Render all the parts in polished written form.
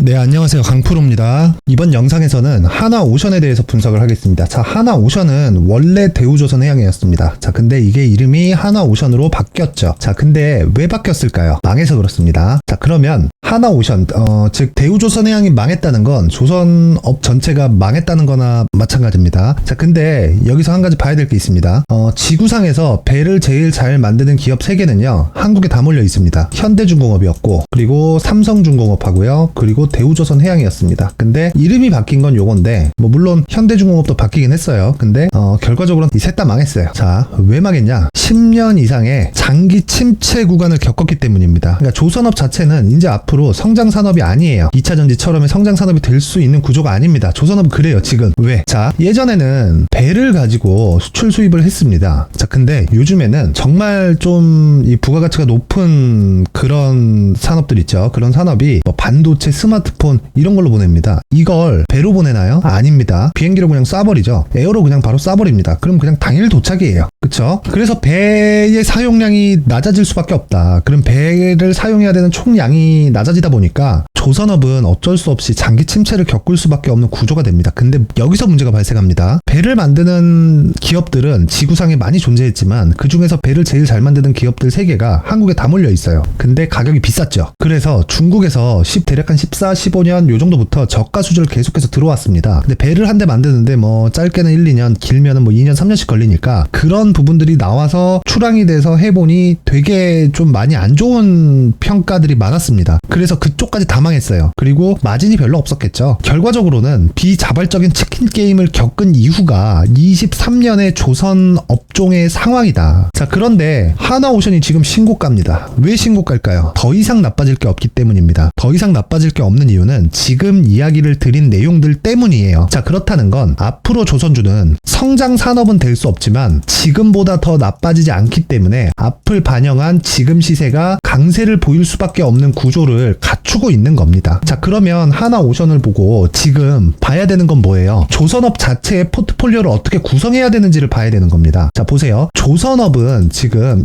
네, 안녕하세요. 강프로입니다. 이번 영상에서는 하나오션에 대해서 분석을 하겠습니다. 자, 하나오션은 원래 대우조선해양이었습니다. 자, 근데 이게 이름이 하나오션으로 바뀌었죠. 자, 근데 왜 바뀌었을까요? 망해서 그렇습니다. 자, 그러면 하나오션, 즉 대우조선해양이 망했다는 건 조선업 전체가 망했다는 거나 마찬가지입니다. 자, 근데 여기서 한 가지 봐야 될 게 있습니다. 지구상에서 배를 제일 잘 만드는 기업 3개는요 한국에 다 몰려 있습니다. 현대중공업이었고, 그리고 삼성중공업하고요, 그리고 대우조선해양이었습니다. 근데 이름이 바뀐 건 요건데, 뭐 물론 현대중공업도 바뀌긴 했어요. 근데 결과적으로는 이 셋 다 망했어요. 자, 왜 망했냐? 10년 이상의 장기 침체 구간을 겪었기 때문입니다. 그러니까 조선업 자체는 이제 앞으로 성장 산업이 아니에요. 2차 전지처럼의 성장 산업이 될 수 있는 구조가 아닙니다. 조선업은 그래요, 지금. 왜? 자, 예전에는 배를 가지고 수출 수입을 했습니다. 자, 근데 요즘에는 정말 좀 이 부가가치가 높은 그런 산업들 있죠. 그런 산업이 뭐 반도체, 스마트폰 이런 걸로 보냅니다. 이걸 배로 보내나요? 아닙니다. 비행기로 그냥 쏴버리죠. 에어로 그냥 바로 쏴버립니다. 그럼 그냥 당일 도착이에요. 그쵸? 그래서 배의 사용량이 낮아질 수밖에 없다. 그럼 배를 사용해야 되는 총량이 낮아지다 보니까 조선업은 어쩔 수 없이 장기 침체를 겪을 수밖에 없는 구조가 됩니다. 근데 여기서 문제가 발생합니다. 배를 만드는 기업들은 지구상에 많이 존재했지만 그 중에서 배를 제일 잘 만드는 기업들 3개가 한국에 다 몰려 있어요. 근데 가격이 비쌌죠. 그래서 중국에서 대략 한 14, 15년 요 정도부터 저가 수주를 계속해서 들어왔습니다. 근데 배를 한 대 만드는데 뭐 짧게는 1, 2년, 길면은 뭐 2년, 3년씩 걸리니까 그런 부분들이 나와서 출항이 돼서 해보니 되게 좀 많이 안 좋은 평가들이 많았습니다. 그래서 그쪽까지 다 망했어요. 그리고 마진이 별로 없었겠죠. 결과적으로는 비자발적인 치킨 게임을 겪은 이후가 23년의 조선 업종의 상황이다. 자, 그런데 하나오션이 지금 신고가입니다. 왜 신고가일까요? 더 이상 나빠질 게 없기 때문입니다. 더 이상 나빠질 게 없는 이유는 지금 이야기를 드린 내용들 때문이에요. 자, 그렇다는 건 앞으로 조선주는 성장 산업은 될 수 없지만 지금보다 더 나빠지지 않기 때문에 앞을 반영한 지금 시세가 강세를 보일 수밖에 없는 구조를 갖추고 있는 겁니다. 자, 그러면 하나오션을 보고 지금 봐야 되는 건 뭐예요? 조선업 자체의 포트폴리오를 어떻게 구성해야 되는지를 봐야 되는 겁니다. 자, 보세요. 조선업은 지금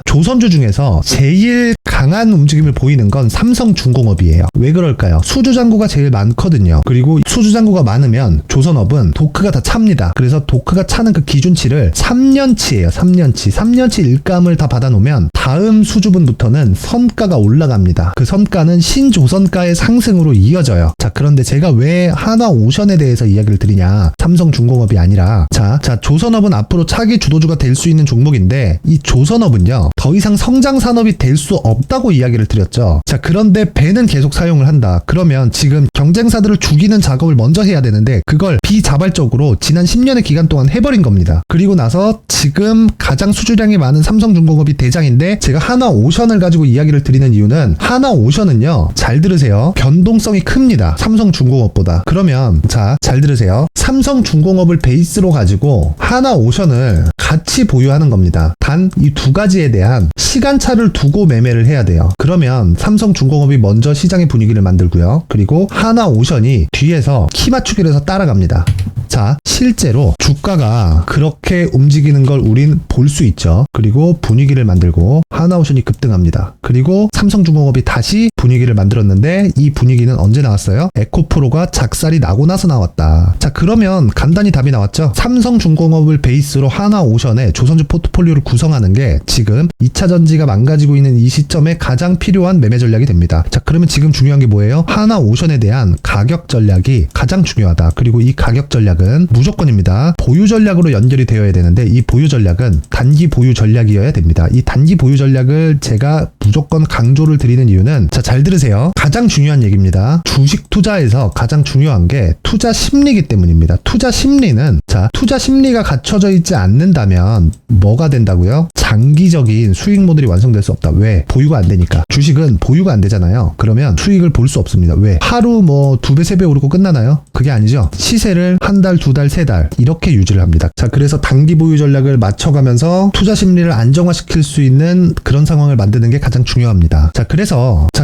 조선주 중에서 제일 강한 움직임을 보이는 건 삼성중공업이에요. 왜 그럴까요? 수주잔고가 제일 많거든요. 그리고 수주잔고가 많으면 조선업은 도크가 다 찹니다. 그래서 도크가 차는 그 기준치를 3년치예요. 3년치 일감을 다 받아놓으면 다음 수주분부터는 선가가 올라갑니다. 그 선가는 신조선가의 상승으로 이어져요. 자, 그런데 제가 왜 하나오션에 대해서 이야기를 드리냐? 삼성중공업이 아니라 자, 조선업은 앞으로 차기 주도주가 될 수 있는 종목인데 이 조선업은요 더 이상 성장 산업이 될 수 없다고 이야기를 드렸죠. 자, 그런데 배는 계속 사용을 한다. 그러면 지금 경쟁사들을 죽이는 작업을 먼저 해야 되는데 그걸 비자발적으로 지난 10년의 기간 동안 해버린 겁니다. 그리고 나서 지금 가장 수주량이 많은 삼성중공업이 대장인데 제가 하나오션을 가지고 이야기를 드리는 이유는 하나오션은요, 잘 들으세요, 변동성이 큽니다. 삼성중공업보다. 그러면 자, 잘 들으세요. 삼성중공업을 베이스로 가지고 하나오션을 같이 보유하는 겁니다. 단 이 두 가지에 대한 시간차를 두고 매매를 해야 돼요. 그러면 삼성중공업이 먼저 시장의 분위기를 만들고요. 그리고 하나오션이 뒤에서 키 맞추기를 해서 따라갑니다. 자, 실제로 주가가 그렇게 움직이는 걸 우린 볼 수 있죠. 그리고 분위기를 만들고 하나오션이 급등합니다. 그리고 삼성중공업이 다시 분위기를 만들었는데 이 분위기는 언제 나왔어요? 에코프로가 작살이 나고 나서 나왔다. 자, 그러면 간단히 답이 나왔죠. 삼성중공업을 베이스로 하나오션의 조선주 포트폴리오를 구성하는 게 지금 2차 전지가 망가지고 있는 이 시점에 가장 필요한 매매 전략이 됩니다. 자, 그러면 지금 중요한 게 뭐예요? 하나오션에 대한 가격 전략이 가장 중요하다. 그리고 이 가격 전략은 무조건입니다. 보유 전략으로 연결이 되어야 되는데 이 보유 전략은 단기 보유 전략이어야 됩니다. 이 단기 보유 전략을 제가 무조건 강조를 드리는 이유는 자, 잘 들으세요. 가장 중요한 얘기입니다. 주식 투자에서 가장 중요한 게 투자 심리이기 때문입니다. 투자 심리는 투자 심리가 갖춰져 있지 않는다면 뭐가 된다고요? 장기적인 수익 모델이 완성될 수 없다. 왜? 보유가 안 되니까. 주식은 보유가 안 되잖아요. 그러면 수익을 볼 수 없습니다. 왜? 하루 뭐 2배, 3배 오르고 주고 끝나나요? 그게 아니죠. 시세를 한 달, 두 달, 세 달 이렇게 유지를 합니다. 자, 그래서 단기 보유 전략을 맞춰가면서 투자 심리를 안정화시킬 수 있는 그런 상황을 만드는 게 가장 중요합니다. 자,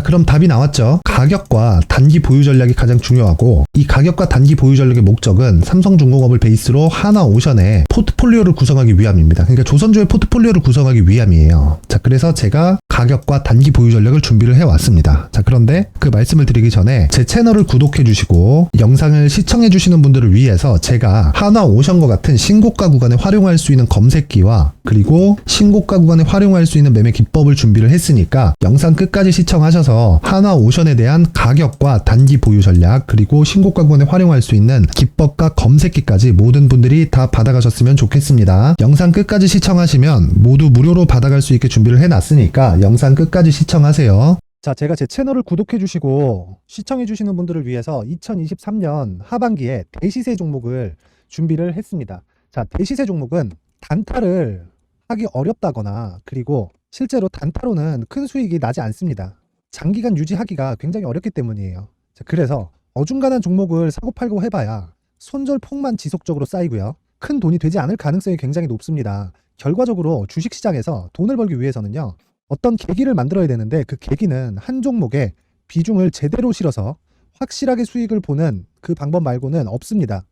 그럼 답이 나왔죠. 가격과 단기 보유 전략이 가장 중요하고, 이 가격과 단기 보유 전략의 목적은 삼성중공업을 베이스로 하나오션의 포트폴리오를 구성하기 위함입니다. 그러니까 조선주의 포트폴리오를 구성하기 위함이에요. 자, 그래서 제가 가격과 단기 보유 전략을 준비를 해왔습니다. 자, 그런데 그 말씀을 드리기 전에 제 채널을 구독해 주시고 영상을 시청해 주시는 분들을 위해서 제가 하나오션과 같은 신고가 구간에 활용할 수 있는 검색기와 그리고 신고가 구간에 활용할 수 있는 매매 기법을 준비를 했으니까 영상 끝까지 시청하셔서 하나오션에 대한 가격과 단기 보유 전략 그리고 신고가 구간에 활용할 수 있는 기법과 검색기까지 모든 분들이 다 받아가셨으면 좋겠습니다. 영상 끝까지 시청하시면 모두 무료로 받아갈 수 있게 준비를 해놨으니까 영상 끝까지 시청하세요. 자, 제가 제 채널을 구독해주시고 시청해주시는 분들을 위해서 2023년 하반기에 대시세 종목을 준비를 했습니다. 자, 대시세 종목은 단타를 하기 어렵다거나 그리고 실제로 단타로는 큰 수익이 나지 않습니다. 장기간 유지하기가 굉장히 어렵기 때문이에요. 자, 그래서 어중간한 종목을 사고 팔고 해봐야 손절폭만 지속적으로 쌓이고요. 큰 돈이 되지 않을 가능성이 굉장히 높습니다. 결과적으로 주식시장에서 돈을 벌기 위해서는요, 어떤 계기를 만들어야 되는데 그 계기는 한 종목에 비중을 제대로 실어서 확실하게 수익을 보는 그 방법 말고는 없습니다.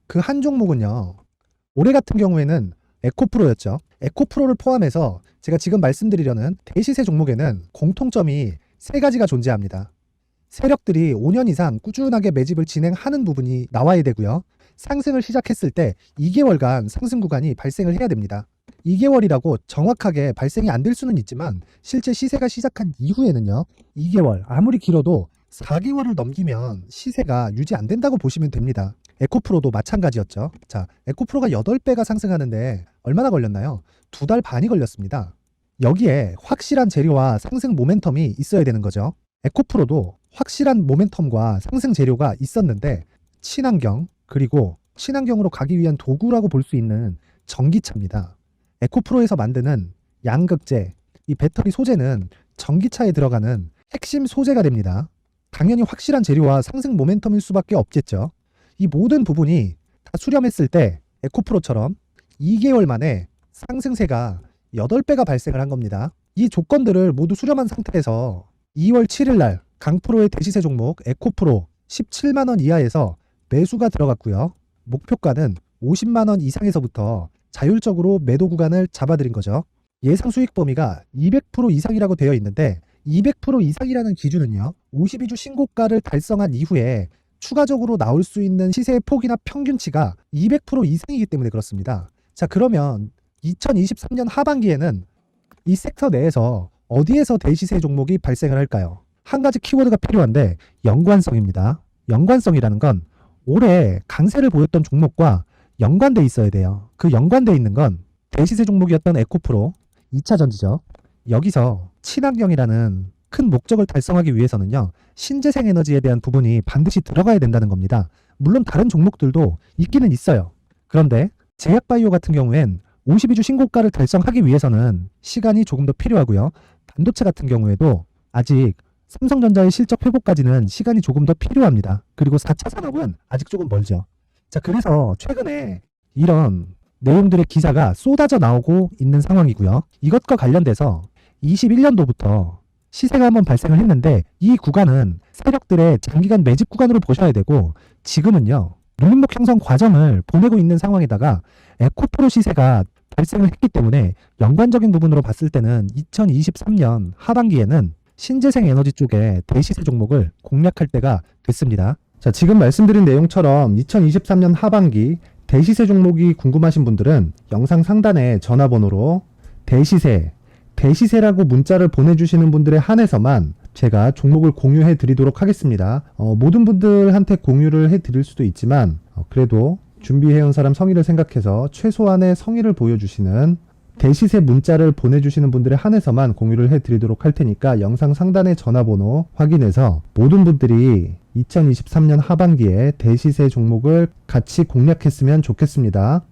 그 한 종목은요, 올해 같은 경우에는 에코프로였죠. 에코프로를 포함해서 제가 지금 말씀드리려는 대시세 종목에는 공통점이 세 가지가 존재합니다. 세력들이 5년 이상 꾸준하게 매집을 진행하는 부분이 나와야 되고요. 상승을 시작했을 때 2개월간 상승 구간이 발생을 해야 됩니다. 2개월이라고 정확하게 발생이 안 될 수는 있지만 실제 시세가 시작한 이후에는요, 2개월, 아무리 길어도 4개월을 넘기면 시세가 유지 안 된다고 보시면 됩니다. 에코프로도 마찬가지였죠. 자, 에코프로가 8배가 상승하는데 얼마나 걸렸나요? 2달 반이 걸렸습니다. 여기에 확실한 재료와 상승 모멘텀이 있어야 되는 거죠. 에코프로도 확실한 모멘텀과 상승 재료가 있었는데 친환경, 그리고 친환경으로 가기 위한 도구라고 볼 수 있는 전기차입니다. 에코프로에서 만드는 양극재, 이 배터리 소재는 전기차에 들어가는 핵심 소재가 됩니다. 당연히 확실한 재료와 상승 모멘텀일 수밖에 없겠죠. 이 모든 부분이 다 수렴했을 때 에코프로처럼 2개월 만에 상승세가 8배가 발생을 한 겁니다. 이 조건들을 모두 수렴한 상태에서 2월 7일 날 강프로의 대시세 종목 에코프로 17만원 이하에서 매수가 들어갔고요. 목표가는 50만원 이상에서부터 자율적으로 매도 구간을 잡아드린 거죠. 예상 수익 범위가 200% 이상이라고 되어 있는데 200% 이상이라는 기준은요, 52주 신고가를 달성한 이후에 추가적으로 나올 수 있는 시세의 폭이나 평균치가 200% 이상이기 때문에 그렇습니다. 자, 그러면 2023년 하반기에는 이 섹터 내에서 어디에서 대시세 종목이 발생을 할까요? 한 가지 키워드가 필요한데 연관성입니다. 연관성이라는 건 올해 강세를 보였던 종목과 연관돼 있어야 돼요. 그 연관돼 있는 건 대시세 종목이었던 에코프로 2차 전지죠. 여기서 친환경이라는 큰 목적을 달성하기 위해서는요, 신재생 에너지에 대한 부분이 반드시 들어가야 된다는 겁니다. 물론 다른 종목들도 있기는 있어요. 그런데 제약바이오 같은 경우엔 52주 신고가를 달성하기 위해서는 시간이 조금 더 필요하고요. 반도체 같은 경우에도 아직 삼성전자의 실적 회복까지는 시간이 조금 더 필요합니다. 그리고 4차 산업은 아직 조금 멀죠. 자, 그래서 최근에 이런 내용들의 기사가 쏟아져 나오고 있는 상황이고요. 이것과 관련돼서 21년도부터 시세가 한번 발생을 했는데 이 구간은 세력들의 장기간 매집 구간으로 보셔야 되고 지금은요, 눌림목 형성 과정을 보내고 있는 상황에다가 에코프로 시세가 발생을 했기 때문에 연관적인 부분으로 봤을 때는 2023년 하반기에는 신재생 에너지 쪽에 대시세 종목을 공략할 때가 됐습니다. 자, 지금 말씀드린 내용처럼 2023년 하반기 대시세 종목이 궁금하신 분들은 영상 상단에 전화번호로 대시세라고 문자를 보내주시는 분들에 한해서만 제가 종목을 공유해 드리도록 하겠습니다. 모든 분들한테 공유를 해 드릴 수도 있지만 그래도 준비해온 사람 성의를 생각해서 최소한의 성의를 보여주시는 대시세 문자를 보내주시는 분들에 한해서만 공유를 해드리도록 할 테니까 영상 상단의 전화번호 확인해서 모든 분들이 2023년 하반기에 대시세 종목을 같이 공략했으면 좋겠습니다.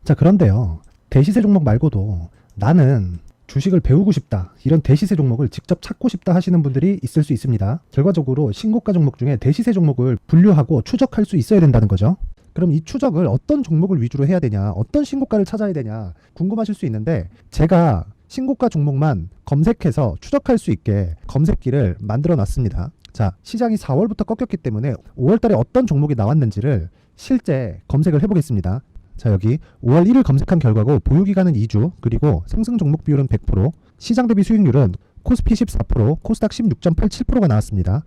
자, 그런데요, 대시세 종목 말고도 나는 주식을 배우고 싶다, 이런 대시세 종목을 직접 찾고 싶다 하시는 분들이 있을 수 있습니다. 결과적으로 신고가 종목 중에 대시세 종목을 분류하고 추적할 수 있어야 된다는 거죠. 그럼 이 추적을 어떤 종목을 위주로 해야 되냐, 어떤 신고가를 찾아야 되냐 궁금하실 수 있는데, 제가 신고가 종목만 검색해서 추적할 수 있게 검색기를 만들어 놨습니다. 자, 시장이 4월부터 꺾였기 때문에 5월 달에 어떤 종목이 나왔는지를 실제 검색을 해보겠습니다. 자, 여기 5월 1일 검색한 결과고 보유기간은 2주, 그리고 상승 종목 비율은 100%, 시장 대비 수익률은 코스피 14%, 코스닥 16.87%가 나왔습니다.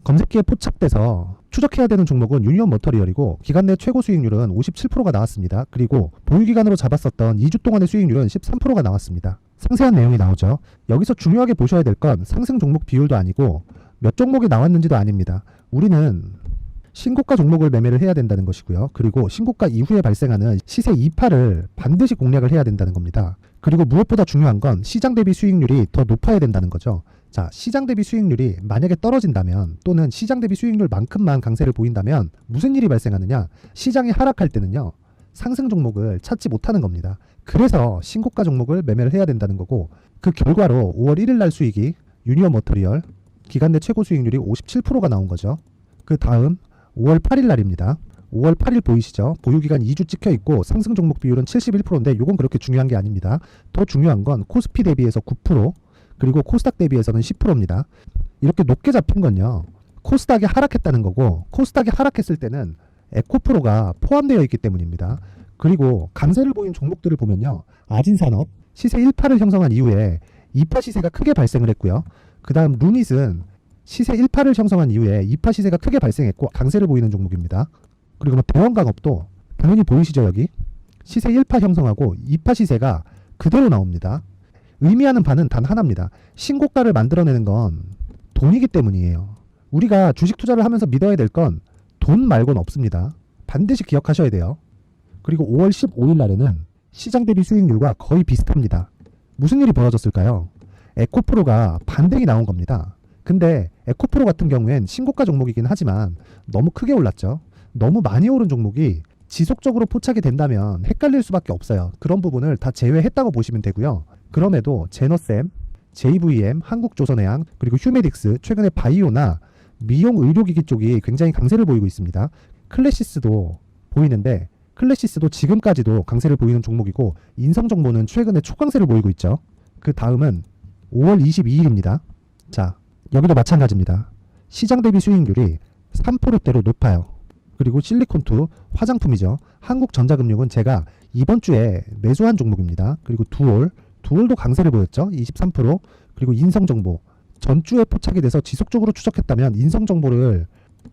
검색기에 포착돼서 추적해야 되는 종목은 유니온 머터리얼이고 기간 내 최고 수익률은 57%가 나왔습니다. 그리고 보유기간으로 잡았었던 2주 동안의 수익률은 13%가 나왔습니다. 상세한 내용이 나오죠. 여기서 중요하게 보셔야 될 건 상승 종목 비율도 아니고 몇 종목이 나왔는지도 아닙니다. 우리는 신고가 종목을 매매를 해야 된다는 것이고요. 그리고 신고가 이후에 발생하는 시세 이파를 반드시 공략을 해야 된다는 겁니다. 그리고 무엇보다 중요한 건 시장 대비 수익률이 더 높아야 된다는 거죠. 자, 시장 대비 수익률이 만약에 떨어진다면, 또는 시장 대비 수익률만큼만 강세를 보인다면 무슨 일이 발생하느냐? 시장이 하락할 때는요, 상승 종목을 찾지 못하는 겁니다. 그래서 신고가 종목을 매매를 해야 된다는 거고, 그 결과로 5월 1일 날 수익이 유니온 머터리얼 기간 내 최고 수익률이 57%가 나온 거죠. 그 다음 5월 8일 날입니다. 5월 8일 보이시죠? 보유기간 2주 찍혀 있고 상승 종목 비율은 71%인데 이건 그렇게 중요한 게 아닙니다. 더 중요한 건 코스피 대비해서 9%, 그리고 코스닥 대비해서는 10%입니다. 이렇게 높게 잡힌 건요, 코스닥이 하락했다는 거고, 코스닥이 하락했을 때는 에코프로가 포함되어 있기 때문입니다. 그리고 강세를 보인 종목들을 보면요, 아진산업 시세 1파를 형성한 이후에 2파 시세가 크게 발생을 했고요. 그 다음 루닛은 시세 1파를 형성한 이후에 2파 시세가 크게 발생했고 강세를 보이는 종목입니다. 그리고 대원강업도 당연히 보이시죠? 여기 시세 1파 형성하고 2파 시세가 그대로 나옵니다. 의미하는 바는 단 하나입니다. 신고가를 만들어내는 건 돈이기 때문이에요. 우리가 주식 투자를 하면서 믿어야 될 건 돈 말고는 없습니다. 반드시 기억하셔야 돼요. 그리고 5월 15일 날에는 시장 대비 수익률과 거의 비슷합니다. 무슨 일이 벌어졌을까요? 에코프로가 반등이 나온 겁니다. 근데 에코프로 같은 경우엔 신고가 종목이긴 하지만 너무 크게 올랐죠. 너무 많이 오른 종목이 지속적으로 포착이 된다면 헷갈릴 수밖에 없어요. 그런 부분을 다 제외했다고 보시면 되고요. 그럼에도 제너셈, JVM, 한국조선해양, 그리고 휴메딕스, 최근에 바이오나 미용 의료기기 쪽이 굉장히 강세를 보이고 있습니다. 클래시스도 보이는데, 클래시스도 지금까지도 강세를 보이는 종목이고, 인성정보는 최근에 초강세를 보이고 있죠. 그 다음은 5월 22일입니다. 자, 여기도 마찬가지입니다. 시장 대비 수익률이 3%대로 높아요. 그리고 실리콘2 화장품이죠. 한국전자금융은 제가 이번 주에 매수한 종목입니다. 그리고 두올도 강세를 보였죠. 23%. 그리고 인성정보 전주에 포착이 돼서 지속적으로 추적했다면 인성정보를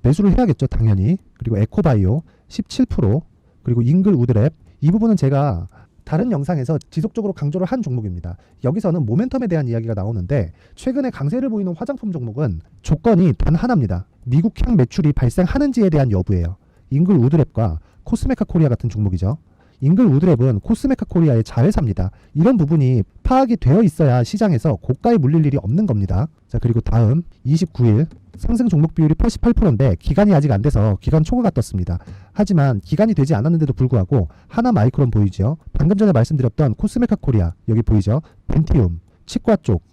매수를 해야겠죠. 당연히. 그리고 에코바이오 17%. 그리고 잉글 우드랩, 이 부분은 제가 다른 영상에서 지속적으로 강조를 한 종목입니다. 여기서는 모멘텀에 대한 이야기가 나오는데, 최근에 강세를 보이는 화장품 종목은 조건이 단 하나입니다. 미국향 매출이 발생하는지에 대한 여부예요. 잉글 우드랩과 코스메카 코리아 같은 종목이죠. 잉글 우드랩은 코스메카 코리아의 자회사입니다. 이런 부분이 파악이 되어 있어야 시장에서 고가에 물릴 일이 없는 겁니다. 자, 그리고 다음 29일 상승 종목 비율이 88%인데 기간이 아직 안 돼서 기간 초과가 떴습니다. 하지만 기간이 되지 않았는데도 불구하고 하나 마이크론 보이죠? 방금 전에 말씀드렸던 코스메카 코리아 여기 보이죠? 벤티움, 치과 쪽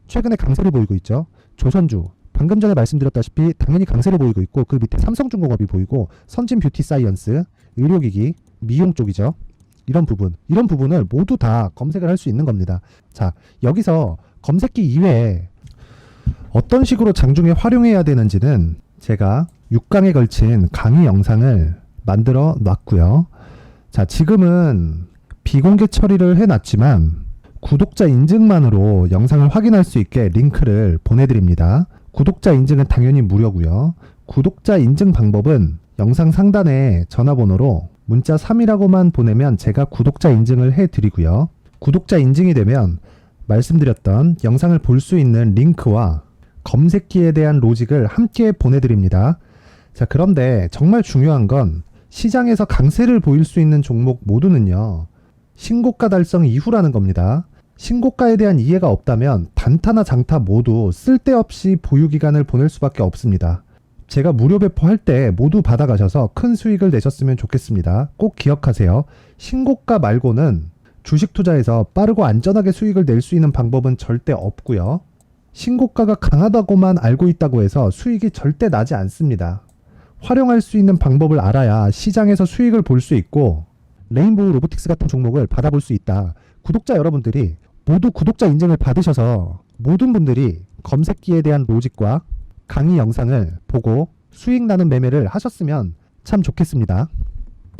최근에 강세를 보이고 있죠. 조선주 방금 전에 말씀드렸다시피 당연히 강세를 보이고 있고, 그 밑에 삼성중공업이 보이고, 선진 뷰티 사이언스, 의료기기, 미용 쪽이죠. 이런 부분을 모두 다 검색을 할 수 있는 겁니다. 자, 여기서 검색기 이외에 어떤 식으로 장중에 활용해야 되는지는 제가 6강에 걸친 강의 영상을 만들어 놨고요. 자, 지금은 비공개 처리를 해놨지만 구독자 인증만으로 영상을 확인할 수 있게 링크를 보내드립니다. 구독자 인증은 당연히 무료고요. 구독자 인증 방법은 영상 상단에 전화번호로 문자 3이라고만 보내면 제가 구독자 인증을 해드리고요. 구독자 인증이 되면 말씀드렸던 영상을 볼 수 있는 링크와 검색기에 대한 로직을 함께 보내드립니다. 자, 그런데 정말 중요한 건 시장에서 강세를 보일 수 있는 종목 모두는요, 신고가 달성 이후라는 겁니다. 신고가에 대한 이해가 없다면 단타나 장타 모두 쓸데없이 보유기간을 보낼 수밖에 없습니다. 제가 무료 배포할 때 모두 받아가셔서 큰 수익을 내셨으면 좋겠습니다. 꼭 기억하세요. 신고가 말고는 주식 투자에서 빠르고 안전하게 수익을 낼 수 있는 방법은 절대 없고요. 신고가가 강하다고만 알고 있다고 해서 수익이 절대 나지 않습니다. 활용할 수 있는 방법을 알아야 시장에서 수익을 볼 수 있고 레인보우 로보틱스 같은 종목을 받아볼 수 있다. 구독자 여러분들이 모두 구독자 인증을 받으셔서 모든 분들이 검색기에 대한 로직과 강의 영상을 보고 수익 나는 매매를 하셨으면 참 좋겠습니다.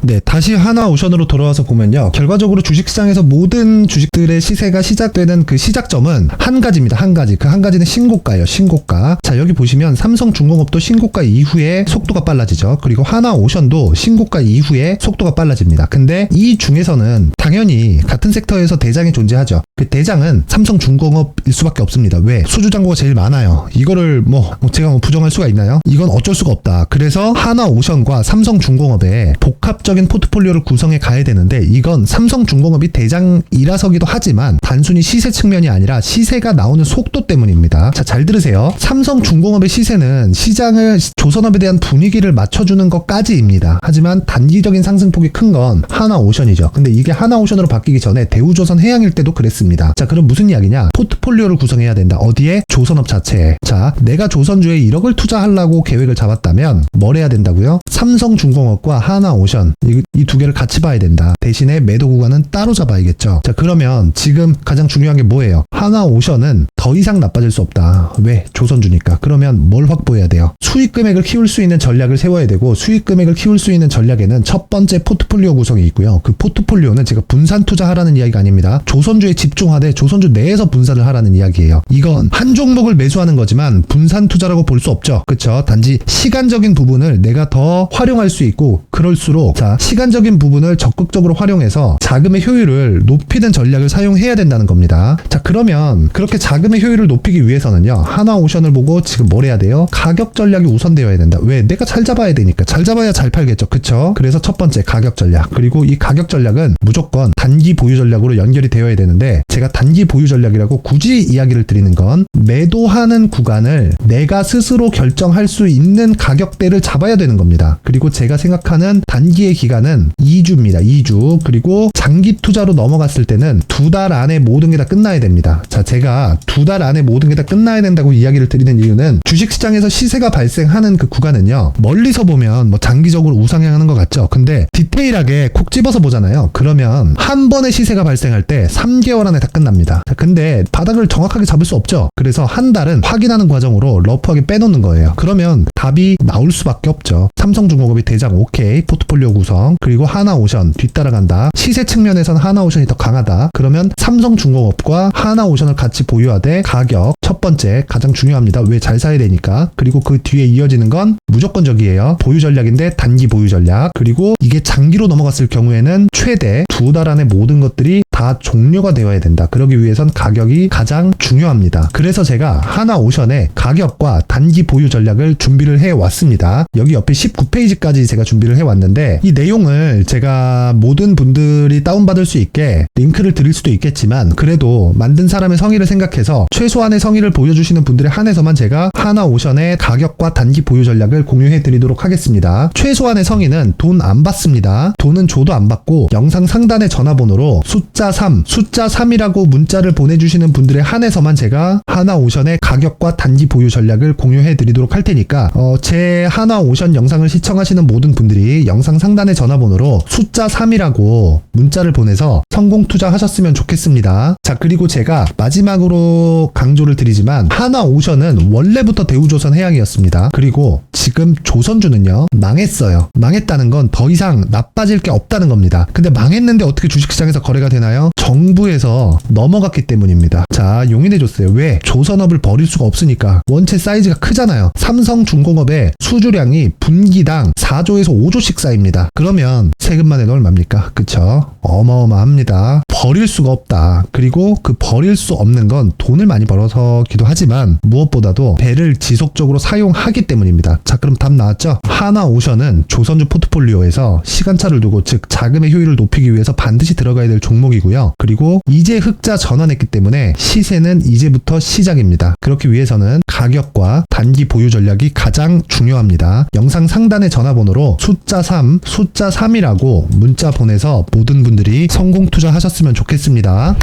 네, 다시 하나오션으로 돌아와서 보면요. 결과적으로 주식시장에서 모든 주식들의 시세가 시작되는 그 시작점은 한 가지입니다. 한 가지. 그 한 가지는 신고가예요. 신고가. 자, 여기 보시면 삼성중공업도 신고가 이후에 속도가 빨라지죠. 그리고 하나오션도 신고가 이후에 속도가 빨라집니다. 근데 이 중에서는 당연히 같은 섹터에서 대장이 존재하죠. 그 대장은 삼성중공업일 수밖에 없습니다. 왜? 수주잔고가 제일 많아요. 이거를 제가 부정할 수가 있나요? 이건 어쩔 수가 없다. 그래서 하나오션과 삼성중공업의 복합적인 포트폴리오를 구성해 가야 되는데 이건 삼성중공업이 대장이라서기도 하지만 단순히 시세 측면이 아니라 시세가 나오는 속도 때문입니다. 자, 잘 들으세요. 삼성중공업의 시세는 시장을 조선업에 대한 분위기를 맞춰주는 것까지입니다. 하지만 단기적인 상승폭이 큰 건 하나오션이죠. 근데 이게 하나오션으로 바뀌기 전에 대우조선 해양일 때도 그랬습니다. 자, 그럼 무슨 이야기냐? 포트폴리오를 구성해야 된다. 어디에? 조선업 자체에. 자, 내가 조선주에 1억을 투자하려고 계획을 잡았다면 뭘 해야 된다고요? 삼성중공업과 하나오션 이 두 개를 같이 봐야 된다. 대신에 매도 구간은 따로 잡아야겠죠. 자, 그러면 지금 가장 중요한 게 뭐예요? 하나오션은 더 이상 나빠질 수 없다. 왜? 조선주니까. 그러면 뭘 확보해야 돼요? 수익 금액을 키울 수 있는 전략을 세워야 되고 수익 금액을 키울 수 있는 전략에는 첫 번째 포트폴리오 구성이 있고요. 그 포트폴리오는 제가 분산 투자하라는 이야기가 아닙니다. 조선주에 집중하되 조선주 내에서 분산을 하라는 이야기예요. 이건 한 종목을 매수하는 거지만 분산 투자라고 볼 수 없죠. 그쵸? 단지 시간적인 부분을 내가 더 활용할 수 있고 그럴수록 자, 시간적인 부분을 적극적으로 활용해서 자금의 효율을 높이는 전략을 사용해야 된다는 겁니다. 자, 그러면 그렇게 자금의 효율을 높이기 위해서는요. 하나오션을 보고 지금 뭘 해야 돼요? 가격 전략이 우선되어야 된다. 왜? 내가 잘 잡아야 되니까. 잘 잡아야 잘 팔겠죠. 그쵸? 그래서 첫 번째 가격 전략. 그리고 이 가격 전략은 무조건 단기 보유 전략으로 연결이 되어야 되는데 제가 단기 보유 전략이라고 굳이 이야기를 드리는 건 매도하는 구간을 내가 스스로 결정할 수 있는 가격대를 잡아야 되는 겁니다. 그리고 제가 생각하는 단기의 기간은 2주입니다. 2주. 그리고 장기 투자로 넘어갔을 때는 2달 안에 모든 게 다 끝나야 됩니다. 자, 제가 2달 안에 모든 게 다 끝나야 된다고 이야기를 드리는 이유는 주식시장에서 시세가 발생하는 그 구간은요. 멀리서 보면 장기적으로 우상향하는 것 같죠. 근데 디테일하게 콕 집어서 보잖아요. 그러면 한 번의 시세가 발생할 때 3개월 안에 다 끝납니다. 자, 근데 바닥을 정확하게 잡을 수 없죠. 그래서 한 달은 확인하는 과정으로 러프하게 빼놓는 거예요. 그러면 답이 나올 수밖에 없죠. 삼성중공업이 대장 오케이. 포트폴리오 구성. 그리고 하나오션 뒤따라간다. 시세 측면에서는 하나오션이 더 강하다. 그러면 삼성중공업과 하나오션을 같이 보유하되 가격 첫 번째 가장 중요합니다. 왜? 잘 사야 되니까. 그리고 그 뒤에 이어지는 건 무조건적이에요. 보유 전략인데 단기 보유 전략. 그리고 이게 장기로 넘어갔을 경우에는 최대 2달 안에 모든 것들이 다 종료가 되어야 된다. 그러기 위해선 가격이 가장 중요합니다. 그래서 제가 하나오션의 가격과 단기 보유 전략을 준비를 해왔습니다. 여기 옆에 19페이지까지 제가 준비를 해왔는데 이 내용을 제가 모든 분들이 다운받을 수 있게 링크를 드릴 수도 있겠지만 그래도 만든 사람의 성의를 생각해서 최소한의 성의를 보여주시는 분들에 한해서만 제가 하나오션의 가격과 단기 보유 전략을 공유해 드리도록 하겠습니다. 최소한의 성의는 돈 안 받습니다. 돈은 줘도 안 받고 영상 상단의 전화번호로 숫자 3이라고 문자를 보내주시는 분들에 한해서만 제가 하나오션의 가격과 단기 보유 전략을 공유해 드리도록 할 테니까 제 하나오션 영상을 시청하시는 모든 분들이 영상 상단의 전화번호로 숫자 3이라고 문자를 보내서 성공 투자하셨으면 좋겠습니다. 자, 그리고 제가 마지막으로 강조를 드리지만 하나오션은 원래부터 대우조선 해양이었습니다. 그리고 지금 조선주는요 망했어요. 망했다는 건 더 이상 나빠질 게 없다는 겁니다. 근데 망했는데 어떻게 주식시장에서 거래가 되나요? 정부에서 넘어갔기 때문입니다. 자, 용인해줬어요. 왜? 조선업을 버릴 수가 없으니까. 원체 사이즈가 크잖아요. 삼성중공업의 수주량이 분기당 4조에서 5조씩 쌓입니다. 그러면 세금만 해도 얼마입니까? 그쵸? 어마어마합니다. 버릴 수가 없다. 그리고 그 버릴 수 없는 건 돈을 많이 벌어서기도 하지만 무엇보다도 배를 지속적으로 사용하기 때문입니다. 자, 그럼 답 나왔죠? 하나오션은 조선주 포트폴리오에서 시간차를 두고 즉 자금의 효율을 높이기 위해서 반드시 들어가야 될 종목이고요. 중이고요. 그리고 이제 흑자 전환했기 때문에 시세는 이제부터 시작입니다. 그렇기 위해서는 가격과 단기 보유 전략이 가장 중요합니다. 영상 상단의 전화번호로 숫자 3이라고 문자 보내서 모든 분들이 성공 투자하셨으면 좋겠습니다.